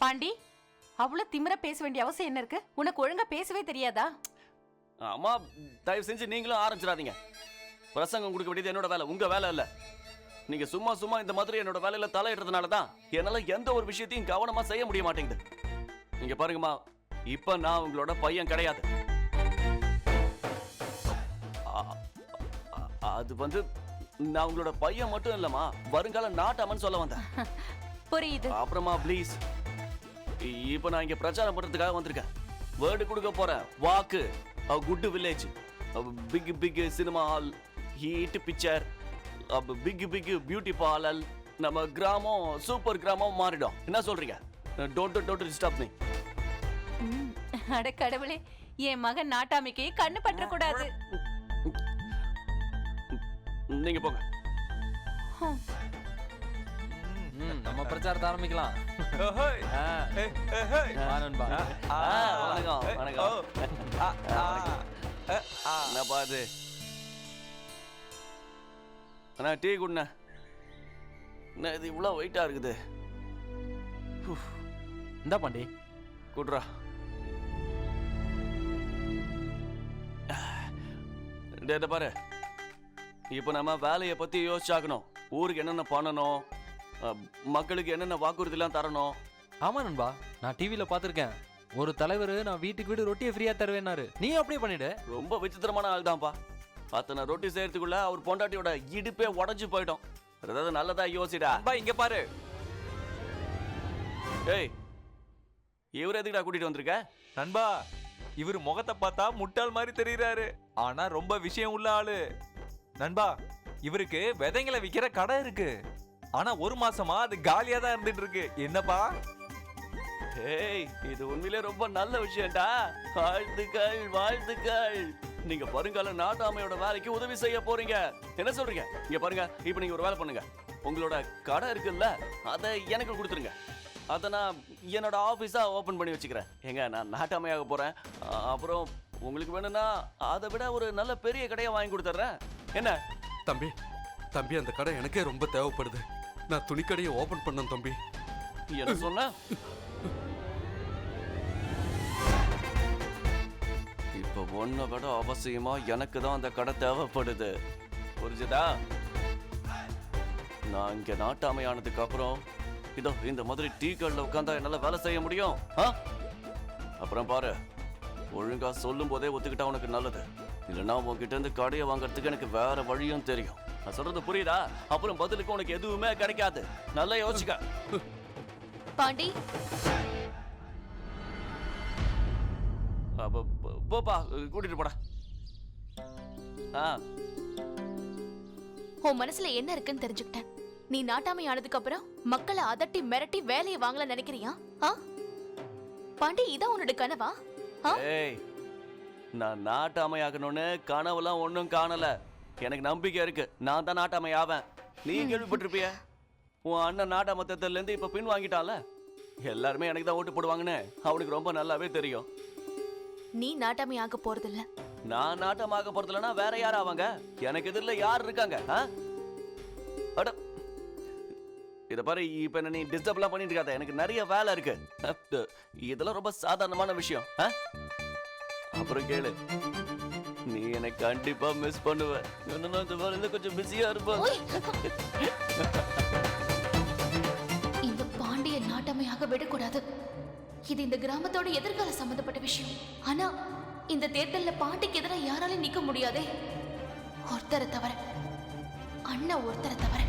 பாண்டி, அவ்வளவு திமிர பேச வேண்டிய அவசியம் என்ன இருக்கு? உனக்கு ஒழுங்கா பேசவே தெரியாதா? அம்மா தயவு செஞ்சு நீங்களும் ஆரம்பிச்சிடாதீங்க. பிரசங்கம் கொடுக்க வேண்டியது என்னோட வேலை, உங்க வேலை இல்ல. நீங்க சும்மா சும்மா இந்த மாதிரி என்னோட வேலையில தலையிடுறதுனால தான் என்னால எந்த ஒரு விஷயத்தையும் கவனமா செய்ய முடிய மாட்டேங்குது. நீங்க பாருங்கம்மா, இப்ப நான் உங்களோட பையன் கிடையாது. அது வந்து நான் உங்களோட பையன் மட்டும் இல்லம்மா, வருங்கால நாட்டாமன்னு சொல்ல வந்தேன். புரியுது. அப்புறமா ப்ளீஸ், இப்ப நான் இங்க பிரச்சாரம் பண்றதுக்காக வந்திருக்கேன். வேர்டு கொடுக்க போறேன். வாக்கு, good village, big big cinema hall, hit picture, big big beauty parlour, நம்ம கிராமம் சூப்பர் கிராமம் மாறிடும். என்ன சொல்றீங்க? Don't disturb me. அட கடவுளே, என் மகன் நாட்டாமைக்கு கண்ணு பற்ற கூடாது. நீங்க போங்க. நம்ம பிரச்சாரத்தை ஆரம்பிக்கலாம். என்னப்பா இது? அண்ணா டீ குடிண்ண. என்ன இது இவ்வளோ வெயிட்டா இருக்குது? இந்த பாண்டி குட்ரா. பாரு, இப்ப நம்ம வேலையை பத்தி யோசிச்சாக்கணும். ஊருக்கு என்னென்ன பண்ணணும், மக்களுக்கு என்னென்ன வாக்குறுதிலாம் தரணும். ஆமா நண்பா, நான் டிவியில பாத்திருக்கேன். ஒரு தலைவர் நான் வீட்டுக்கு வீடு ரொட்டியை ஃப்ரீயா தருவேன்னாரு. நீ அப்படியே பண்ணிடு. ரொம்ப விசித்திரமான ஆள் தான்ப்பா. அத்தனை ரொட்டி செய்யறதுக்குள்ள அவர் பொண்டாட்டியோட இடுப்பே உடஞ்சு போயிடும். ஏதாவது நல்லதா யோசிடா. இங்க பாரு. ஏய், இவர் எதுக்குடா கூட்டிட்டு வந்திருக்க? நண்பா, இவர் முகத்தை பார்த்தா முட்டாள் மாதிரி தெரியுறாரு, ஆனா ரொம்ப விஷயம் உள்ள ஆளு. நண்பா, இவருக்கு விதைங்களை விக்கிற கடை இருக்கு. ஆனா ஒரு மாசமா அது காலியா தான் இருந்துட்டு இருக்கு. என்னப்பா? ஏய், இது உண்மையிலே ரொம்ப நல்ல விஷயம்டா. வாழ்த்துக்கள் வாழ்த்துக்கள். நீங்க வருங்கால நாட்டாமையோட வேலைக்கு உதவி செய்ய போறீங்க. என்ன சொல்றீங்க? இங்க பாருங்க, இப்ப நீங்க ஒரு வேலை பண்ணுங்க. உங்களோட கடை இருக்குல்ல, அதை எனக்கு கொடுத்துருங்க. அதை நான் என்னோட ஆபீஸா ஓபன் பண்ணி வச்சுக்கிறேன். எங்க நான் நாட்டாமையாக போறேன். அப்புறம் உங்களுக்கு வேணும்னா அதை விட ஒரு நல்ல பெரிய கடையை வாங்கி கொடுத்துட்றேன். என்ன தம்பி? தம்பி, அந்த கடை எனக்கே ரொம்ப தேவைப்படுது. நான் துணிக்கடையை ஓபன் பண்ணேன் தம்பி. என்ன சொன்ன? இப்ப ஒன்ன விட அவசியமா எனக்கு தான் அந்த கடை தேவைப்படுது. புரிஞ்சுதா? நான் இங்க நாட்டாமையானதுக்கு அப்புறம் இதோ இந்த மாதிரி டீ கடையில் உட்காந்தா என்னால வேலை செய்ய முடியும். அப்புறம் பாரு, ஒழுங்கா சொல்லும் போதே ஒத்துக்கிட்டா உனக்கு நல்லது. இல்லைன்னா உங்ககிட்ட இருந்து கடையை வாங்கறதுக்கு எனக்கு வேற வழியும் தெரியும். நான் சொல்றது புரியுதா? அப்புறம் பதிலுக்கு உனக்கு எதுவுமே கிடைக்காது. நல்லா யோசிக்க. பாண்டி, போப்பா, கூட்டிட்டு போடா. உன் மனசுல என்ன இருக்குன்னு தெரிஞ்சுக்கிட்டேன். நீ நாட்டாமை ஆனதுக்கு அப்புறம் மக்களை அதட்டி மிரட்டி வேலையை வாங்கல நினைக்கிறியா? பாண்டி, இதான் உன்னோட கனவா? ஏய், நான் நாட்டாமை ஆகணும்னு கனவுலாம் ஒன்றும் காணல. எனக்கு நம்பிக்கை இருக்கு, நான் தான் நாட்டாமை ஆவேன். நீ கேள்விப்பட்டிருப்பிய, உன் அண்ணன் நாட்டாமத்தத்துல இருந்து இப்ப பின் வாங்கிட்டால. எல்லாருமே எனக்கு தான் ஓட்டு போடுவாங்கன்னு அவனுக்கு ரொம்ப நல்லாவே தெரியும். நீ நாட்டாமை ஆக போறதில்ல. நான் நாட்டமாக போறதில்லனா வேற யார் ஆவாங்க? எனக்கு எதிரில யார் இருக்காங்க? அட, இத பாரு, இப்ப என்ன நீ டிஸ்டர்ப்லாம் பண்ணிட்டு இருக்காத. எனக்கு நிறைய வேலை இருக்கு. இதெல்லாம் ரொம்ப சாதாரணமான விஷயம். அப்புறம் கேளு, நீ என்னை கண்டிப்பா மிஸ் பண்ணுவ. கொஞ்சம் பிஸியா இருப்ப. இந்த பாண்டிய நாட்டாமையாக விடக்கூடாது. இது இந்த கிராமத்தோட எதிர்கால சம்பந்தப்பட்ட விஷயம். ஆனா இந்த தேர்தல்ல பாண்டிக்கு எதிராக யாராலையும் நிக்க முடியாதே, ஒருத்தரை தவிர. அண்ணா ஒருத்தரை தவிர.